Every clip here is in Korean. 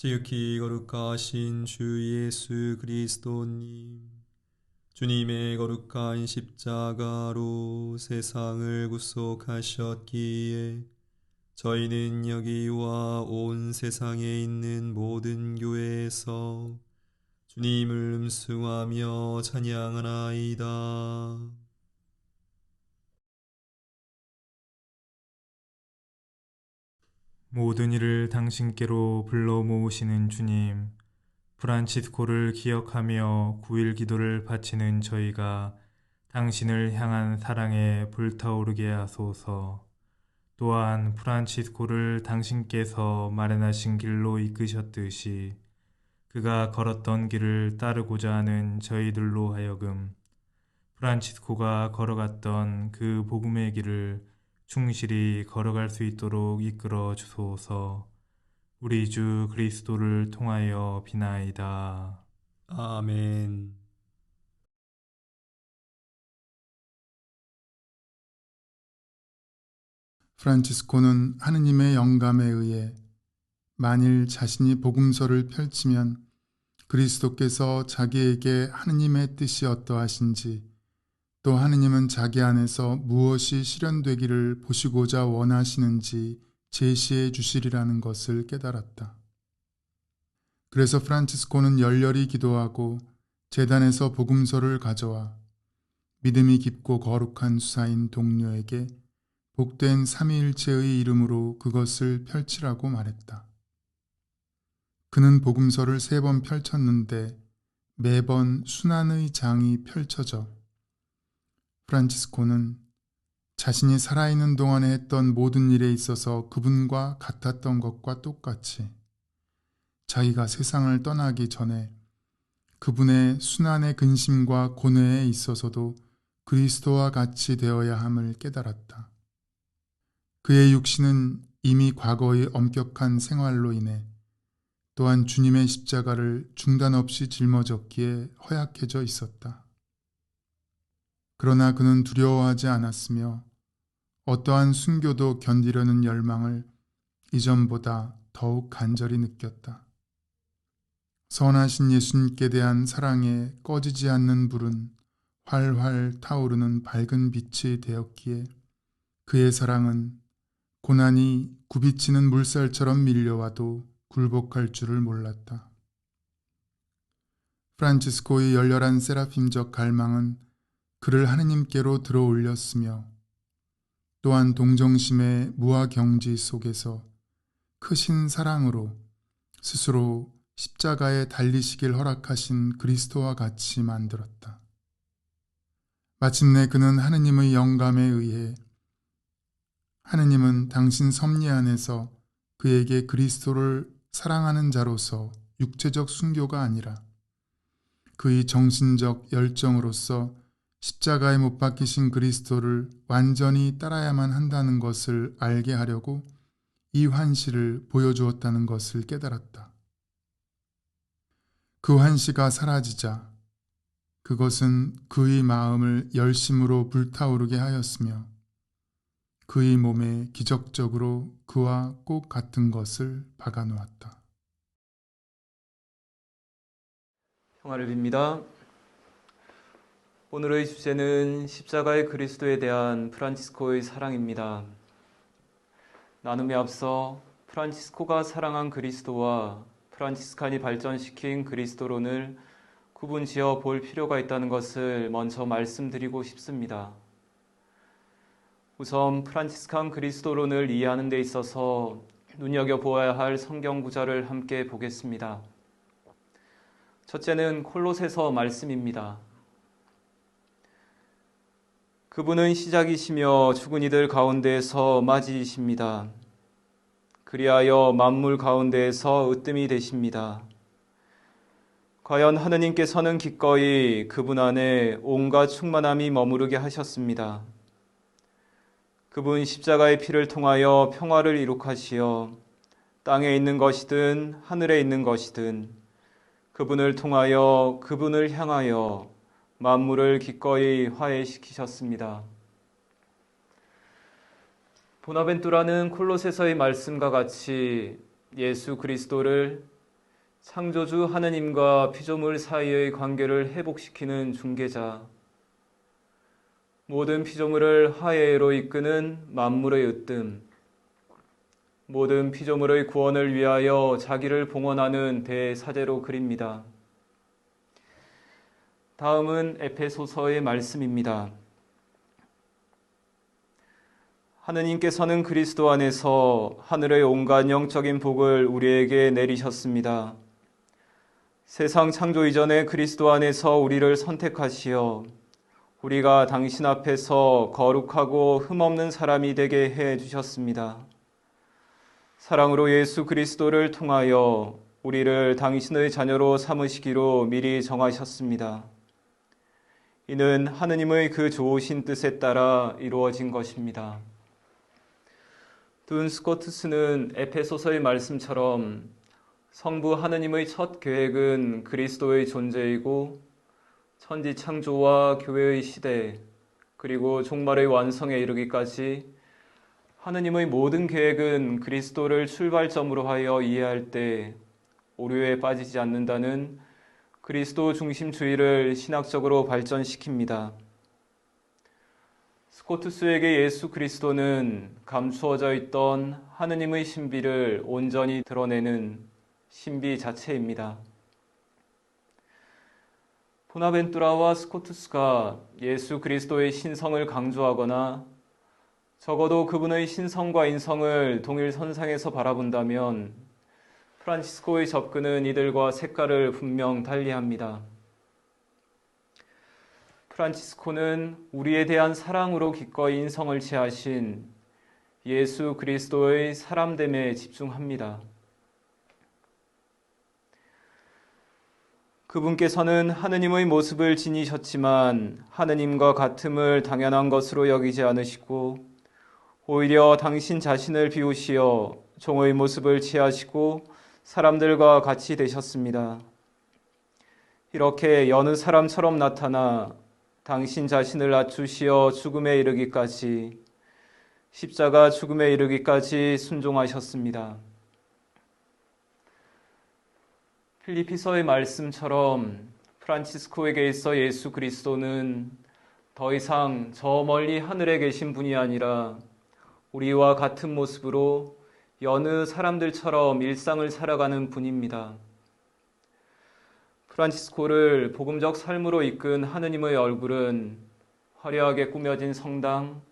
지극히 거룩하신 주 예수 그리스도님, 주님의 거룩한 십자가로 세상을 구속하셨기에 저희는 여기와 온 세상에 있는 모든 교회에서 주님을 음수하며 찬양하나이다. 모든 이를 당신께로 불러 모으시는 주님, 프란치스코를 기억하며 9일 기도를 바치는 저희가 당신을 향한 사랑에 불타오르게 하소서. 또한 프란치스코를 당신께서 마련하신 길로 이끄셨듯이 그가 걸었던 길을 따르고자 하는 저희들로 하여금 프란치스코가 걸어갔던 그 복음의 길을 충실히 걸어갈 수 있도록 이끌어 주소서. 우리 주 그리스도를 통하여 비나이다. 아멘. 프란치스코는 하느님의 영감에 의해 만일 자신이 복음서를 펼치면 그리스도께서 자기에게 하느님의 뜻이 어떠하신지, 또 하느님은 자기 안에서 무엇이 실현되기를 보시고자 원하시는지 제시해 주시리라는 것을 깨달았다. 그래서 프란치스코는 열렬히 기도하고 제단에서 복음서를 가져와 믿음이 깊고 거룩한 수사인 동료에게 복된 삼위일체의 이름으로 그것을 펼치라고 말했다. 그는 복음서를 3번 펼쳤는데 매번 순환의 장이 펼쳐져 프란치스코는 자신이 살아있는 동안에 했던 모든 일에 있어서 그분과 같았던 것과 똑같이 자기가 세상을 떠나기 전에 그분의 순환의 근심과 고뇌에 있어서도 그리스도와 같이 되어야 함을 깨달았다. 그의 육신은 이미 과거의 엄격한 생활로 인해 또한 주님의 십자가를 중단 없이 짊어졌기에 허약해져 있었다. 그러나 그는 두려워하지 않았으며 어떠한 순교도 견디려는 열망을 이전보다 더욱 간절히 느꼈다. 선하신 예수님께 대한 사랑에 꺼지지 않는 불은 활활 타오르는 밝은 빛이 되었기에 그의 사랑은 고난이 굽이치는 물살처럼 밀려와도 굴복할 줄을 몰랐다. 프란치스코의 열렬한 세라핌적 갈망은 그를 하느님께로 들어올렸으며 또한 동정심의 무아경지 속에서 크신 사랑으로 스스로 십자가에 달리시길 허락하신 그리스도와 같이 만들었다. 마침내 그는 하느님의 영감에 의해 하느님은 당신 섭리 안에서 그에게 그리스도를 사랑하는 자로서 육체적 순교가 아니라 그의 정신적 열정으로서 십자가에 못 박히신 그리스도를 완전히 따라야만 한다는 것을 알게 하려고 이 환시를 보여주었다는 것을 깨달았다. 그 환시가 사라지자 그것은 그의 마음을 열심으로 불타오르게 하였으며 그의 몸에 기적적으로 그와 꼭 같은 것을 박아놓았다. 평화를 빕니다. 오늘의 주제는 십자가의 그리스도에 대한 프란치스코의 사랑입니다. 나눔에 앞서 프란치스코가 사랑한 그리스도와 프란치스칸이 발전시킨 그리스도론을 구분지어 볼 필요가 있다는 것을 먼저 말씀드리고 싶습니다. 우선 프란치스칸 그리스도론을 이해하는 데 있어서 눈여겨보아야 할 성경 구절을 함께 보겠습니다. 첫째는 콜로새서 말씀입니다. 그분은 시작이시며 죽은 이들 가운데에서 맞이이십니다. 그리하여 만물 가운데에서 으뜸이 되십니다. 과연 하느님께서는 기꺼이 그분 안에 온갖 충만함이 머무르게 하셨습니다. 그분 십자가의 피를 통하여 평화를 이룩하시어 땅에 있는 것이든 하늘에 있는 것이든 그분을 통하여 그분을 향하여 만물을 기꺼이 화해시키셨습니다. 보나벤투라는 콜로새서의 말씀과 같이 예수 그리스도를 창조주 하느님과 피조물 사이의 관계를 회복시키는 중개자, 모든 피조물을 화해로 이끄는 만물의 으뜸, 모든 피조물의 구원을 위하여 자기를 봉헌하는 대사제로 그립니다. 다음은 에베소서의 말씀입니다. 하느님께서는 그리스도 안에서 하늘의 온갖 영적인 복을 우리에게 내리셨습니다. 세상 창조 이전에 그리스도 안에서 우리를 선택하시어 우리가 당신 앞에서 거룩하고 흠없는 사람이 되게 해 주셨습니다. 사랑으로 예수 그리스도를 통하여 우리를 당신의 자녀로 삼으시기로 미리 정하셨습니다. 이는 하느님의 그 좋으신 뜻에 따라 이루어진 것입니다. 둔 스코트스는 에베소서의 말씀처럼 성부 하느님의 첫 계획은 그리스도의 존재이고 천지 창조와 교회의 시대 그리고 종말의 완성에 이르기까지 하느님의 모든 계획은 그리스도를 출발점으로 하여 이해할 때 오류에 빠지지 않는다는 그리스도 중심주의를 신학적으로 발전시킵니다. 스코투스에게 예수 그리스도는 감추어져 있던 하느님의 신비를 온전히 드러내는 신비 자체입니다. 보나벤투라와 스코투스가 예수 그리스도의 신성을 강조하거나 적어도 그분의 신성과 인성을 동일 선상에서 바라본다면 프란치스코의 접근은 이들과 색깔을 분명 달리합니다. 프란치스코는 우리에 대한 사랑으로 기꺼이 인성을 취하신 예수 그리스도의 사람됨에 집중합니다. 그분께서는 하느님의 모습을 지니셨지만 하느님과 같음을 당연한 것으로 여기지 않으시고 오히려 당신 자신을 비우시어 종의 모습을 취하시고 사람들과 같이 되셨습니다. 이렇게 여느 사람처럼 나타나 당신 자신을 낮추시어 죽음에 이르기까지 십자가 죽음에 이르기까지 순종하셨습니다. 필리피서의 말씀처럼 프란치스코에게 있어 예수 그리스도는 더 이상 저 멀리 하늘에 계신 분이 아니라 우리와 같은 모습으로 여느 사람들처럼 일상을 살아가는 분입니다. 프란치스코를 복음적 삶으로 이끈 하느님의 얼굴은 화려하게 꾸며진 성당,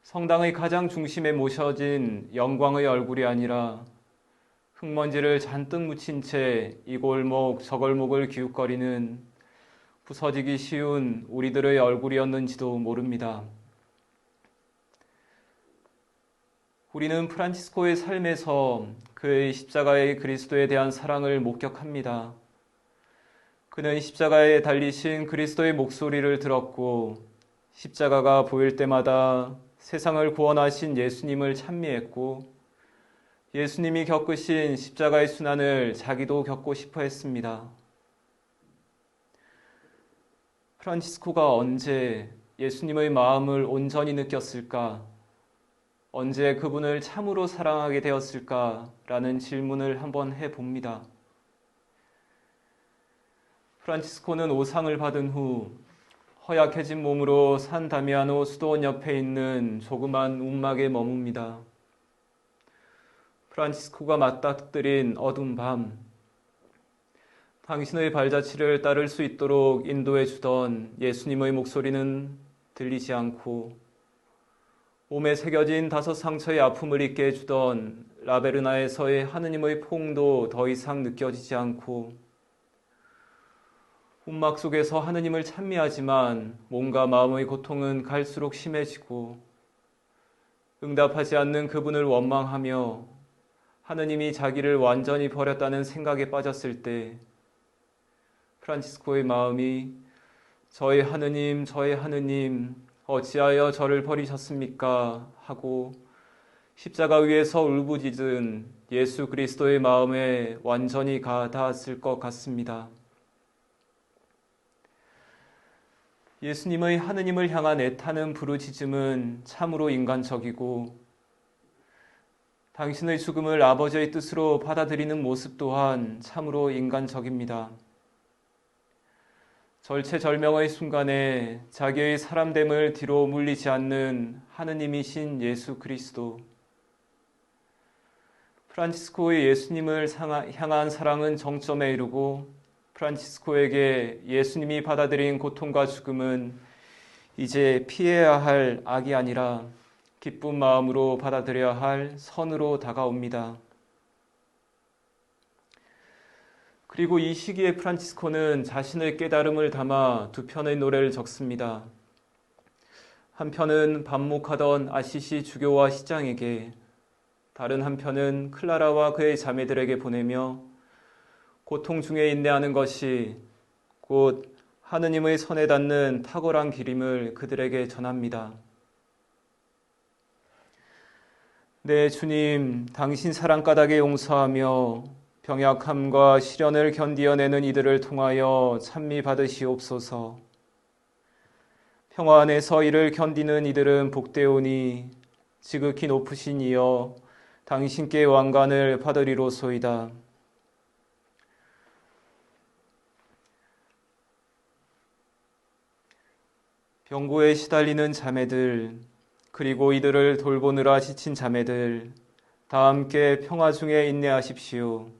성당의 가장 중심에 모셔진 영광의 얼굴이 아니라 흙먼지를 잔뜩 묻힌 채 이 골목 저 골목을 기웃거리는 부서지기 쉬운 우리들의 얼굴이었는지도 모릅니다. 우리는 프란치스코의 삶에서 그의 십자가의 그리스도에 대한 사랑을 목격합니다. 그는 십자가에 달리신 그리스도의 목소리를 들었고 십자가가 보일 때마다 세상을 구원하신 예수님을 찬미했고 예수님이 겪으신 십자가의 순환을 자기도 겪고 싶어 했습니다. 프란치스코가 언제 예수님의 마음을 온전히 느꼈을까? 언제 그분을 참으로 사랑하게 되었을까라는 질문을 한번 해봅니다. 프란치스코는 오상을 받은 후 허약해진 몸으로 산 다미아노 수도원 옆에 있는 조그만 움막에 머뭅니다. 프란치스코가 맞닥뜨린 어두운 밤, 당신의 발자취를 따를 수 있도록 인도해 주던 예수님의 목소리는 들리지 않고 몸에 새겨진 5 상처의 아픔을 잊게 해주던 라베르나에서의 하느님의 포옹도 더 이상 느껴지지 않고 움막 속에서 하느님을 찬미하지만 몸과 마음의 고통은 갈수록 심해지고 응답하지 않는 그분을 원망하며 하느님이 자기를 완전히 버렸다는 생각에 빠졌을 때 프란치스코의 마음이 저의 하느님 어찌하여 저를 버리셨습니까? 하고 십자가 위에서 울부짖은 예수 그리스도의 마음에 완전히 닿았을 것 같습니다. 예수님의 하느님을 향한 애타는 부르짖음은 참으로 인간적이고 당신의 죽음을 아버지의 뜻으로 받아들이는 모습 또한 참으로 인간적입니다. 절체절명의 순간에 자기의 사람됨을 뒤로 물리지 않는 하느님이신 예수 그리스도. 프란치스코의 예수님을 향한 사랑은 정점에 이르고 프란치스코에게 예수님이 받아들인 고통과 죽음은 이제 피해야 할 악이 아니라 기쁜 마음으로 받아들여야 할 선으로 다가옵니다. 그리고 이 시기에 프란치스코는 자신의 깨달음을 담아 두 편의 노래를 적습니다. 한 편은 반목하던 아시시 주교와 시장에게, 다른 한 편은 클라라와 그의 자매들에게 보내며 고통 중에 인내하는 것이 곧 하느님의 손에 닿는 탁월한 길임을 그들에게 전합니다. 네, 주님, 당신 사랑가닥에 용서하며 병약함과 시련을 견디어내는 이들을 통하여 찬미 받으시옵소서. 평화 안에서 이를 견디는 이들은 복되오니 지극히 높으신 이여 당신께 왕관을 받으리로소이다. 병고에 시달리는 자매들, 그리고 이들을 돌보느라 지친 자매들, 다 함께 평화 중에 인내하십시오.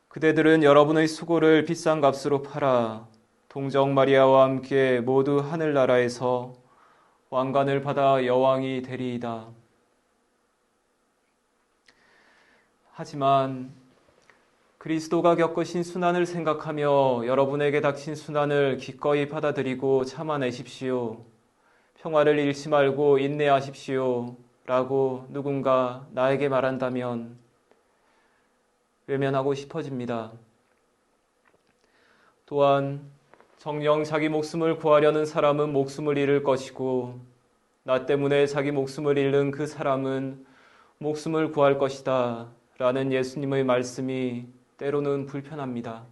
그대들은 여러분의 수고를 비싼 값으로 팔아 동정 마리아와 함께 모두 하늘나라에서 왕관을 받아 여왕이 되리이다. 하지만 그리스도가 겪으신 순환을 생각하며 여러분에게 닥친 순환을 기꺼이 받아들이고 참아내십시오. 평화를 잃지 말고 인내하십시오. 라고 누군가 나에게 말한다면 외면하고 싶어집니다. 또한 정녕 자기 목숨을 구하려는 사람은 목숨을 잃을 것이고 나 때문에 자기 목숨을 잃는 그 사람은 목숨을 구할 것이다. 라는 예수님의 말씀이 때로는 불편합니다.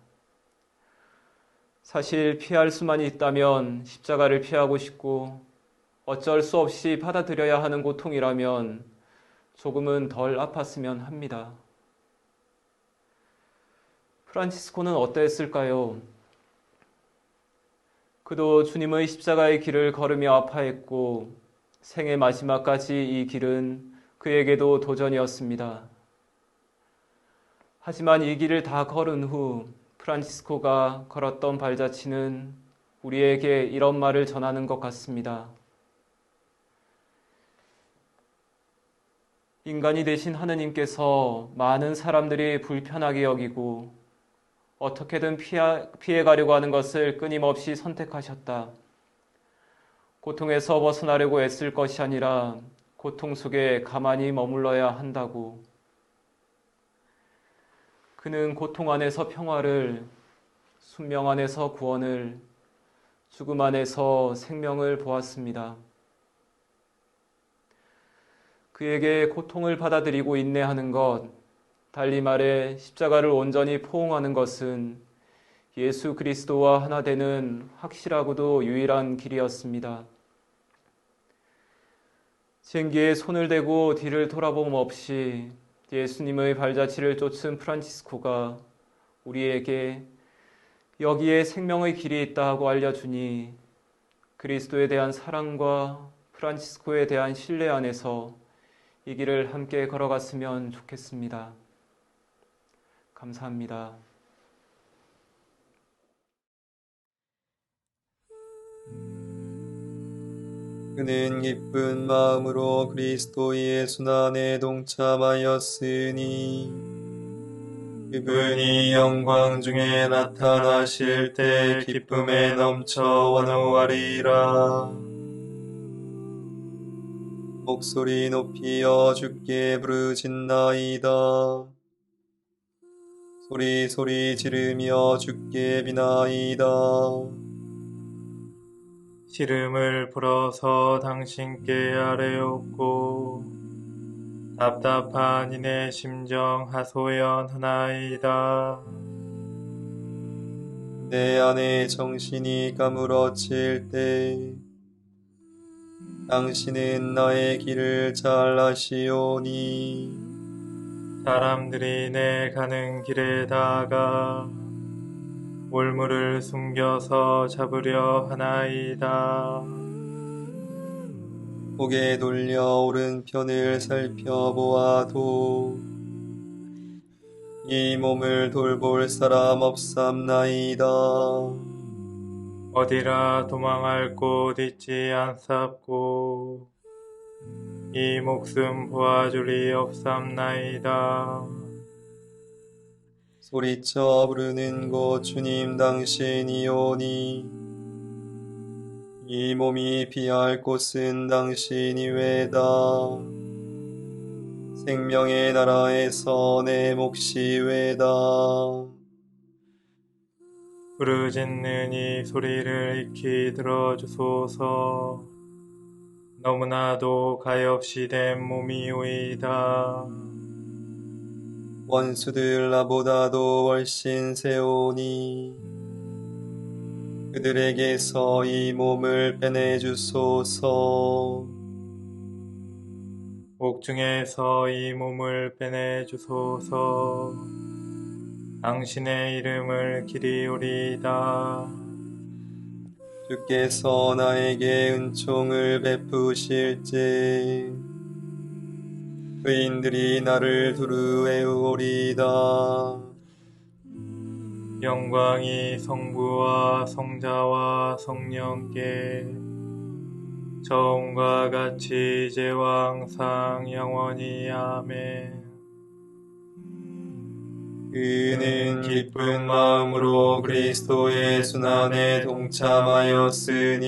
사실 피할 수만 있다면 십자가를 피하고 싶고 어쩔 수 없이 받아들여야 하는 고통이라면 조금은 덜 아팠으면 합니다. 프란치스코는 어떠했을까요? 그도 주님의 십자가의 길을 걸으며 아파했고 생의 마지막까지 이 길은 그에게도 도전이었습니다. 하지만 이 길을 다 걸은 후 프란치스코가 걸었던 발자취는 우리에게 이런 말을 전하는 것 같습니다. 인간이 되신 하느님께서 많은 사람들이 불편하게 여기고 어떻게든 피해가려고 하는 것을 끊임없이 선택하셨다. 고통에서 벗어나려고 애쓸 것이 아니라 고통 속에 가만히 머물러야 한다고. 그는 고통 안에서 평화를, 순명 안에서 구원을, 죽음 안에서 생명을 보았습니다. 그에게 고통을 받아들이고 인내하는 것, 달리 말해 십자가를 온전히 포옹하는 것은 예수 그리스도와 하나 되는 확실하고도 유일한 길이었습니다. 쟁기에 손을 대고 뒤를 돌아봄 없이 예수님의 발자취를 쫓은 프란치스코가 우리에게 여기에 생명의 길이 있다 하고 알려주니 그리스도에 대한 사랑과 프란치스코에 대한 신뢰 안에서 이 길을 함께 걸어갔으면 좋겠습니다. 감사합니다. 그는 기쁜 마음으로 그리스도의 순환에 동참하였으니 그분이 영광 중에 나타나실 때 기쁨에 넘쳐 원호하리라. 목소리 높이어 주께 부르짖나이다. 소리 지르며 주께 비나이다. 시름을 불어서 당신께 아뢰옵고 답답한 이내 심정 하소연하나이다. 내 안에 정신이 까무러칠 때 당신은 나의 길을 잘 아시오니 사람들이 내 가는 길에다가 올무를 숨겨서 잡으려 하나이다. 고개 돌려 오른편을 살펴보아도 이 몸을 돌볼 사람 없삼나이다. 어디라 도망할 곳 있지 않sap고 이 목숨 보아주리 없삼나이다. 소리쳐 부르는 곳 주님 당신이오니 이 몸이 피할 곳은 당신이 외다. 생명의 나라에서 내 몫이 외다. 부르짖는 이 소리를 익히 들어주소서. 너무나도 가엾이 된 몸이오이다. 원수들 나보다도 훨씬 세오니 그들에게서 이 몸을 빼내주소서. 옥중에서 이 몸을 빼내주소서. 당신의 이름을 기리오리이다. 주께서 나에게 은총을 베푸실지 의인들이 나를 두루 외우리이다. 영광이 성부와 성자와 성령께 처음과 같이 이제와 항상 영원히 아멘. 그는 기쁜 마음으로 그리스도의 순환에 동참하였으니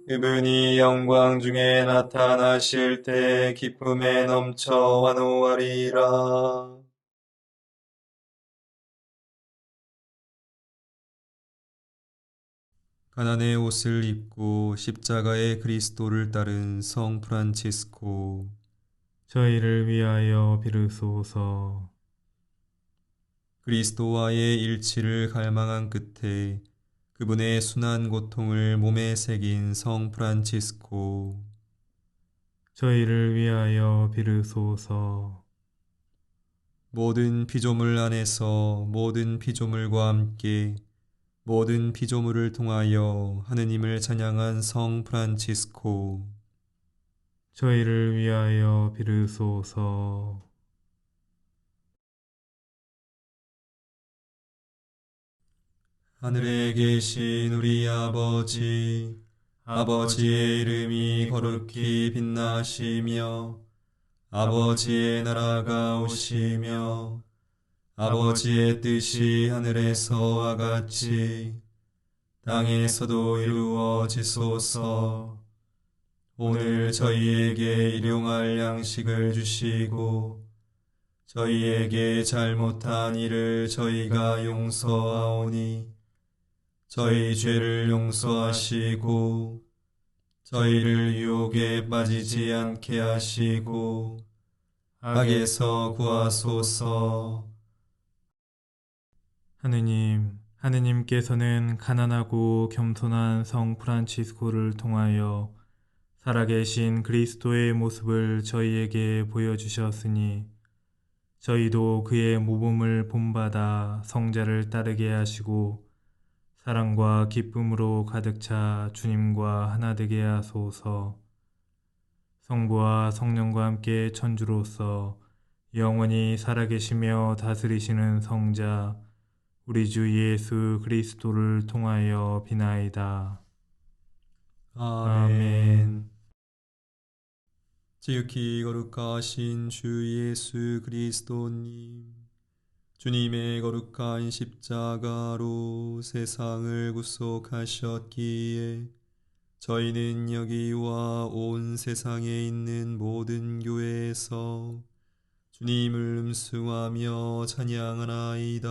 그분이 영광 중에 나타나실 때 기쁨에 넘쳐 환호하리라. 가난의 옷을 입고 십자가의 그리스도를 따른 성 프란치스코. 저희를 위하여 빌으소서. 그리스도와의 일치를 갈망한 끝에 그분의 순한 고통을 몸에 새긴 성 프란치스코. 저희를 위하여 빌으소서. 모든 피조물 안에서 모든 피조물과 함께 모든 피조물을 통하여 하느님을 찬양한 성 프란치스코. 저희를 위하여 빌으소서. 하늘에 계신 우리 아버지, 아버지의 이름이 거룩히 빛나시며 아버지의 나라가 오시며 아버지의 뜻이 하늘에서와 같이 땅에서도 이루어지소서. 오늘 저희에게 일용할 양식을 주시고 저희에게 잘못한 일을 저희가 용서하오니 저희 죄를 용서하시고 저희를 유혹에 빠지지 않게 하시고 악에서 구하소서. 하느님께서는 가난하고 겸손한 성 프란치스코를 통하여 살아계신 그리스도의 모습을 저희에게 보여주셨으니 저희도 그의 모범을 본받아 성자를 따르게 하시고 사랑과 기쁨으로 가득 차 주님과 하나 되게 하소서. 성부와 성령과 함께 천주로서 영원히 살아계시며 다스리시는 성자 우리 주 예수 그리스도를 통하여 비나이다. 아멘. 지극히 거룩하신 주 예수 그리스도님, 주님의 거룩한 십자가로 세상을 구속하셨기에 저희는 여기와 온 세상에 있는 모든 교회에서 주님을 음수하며 찬양하나이다.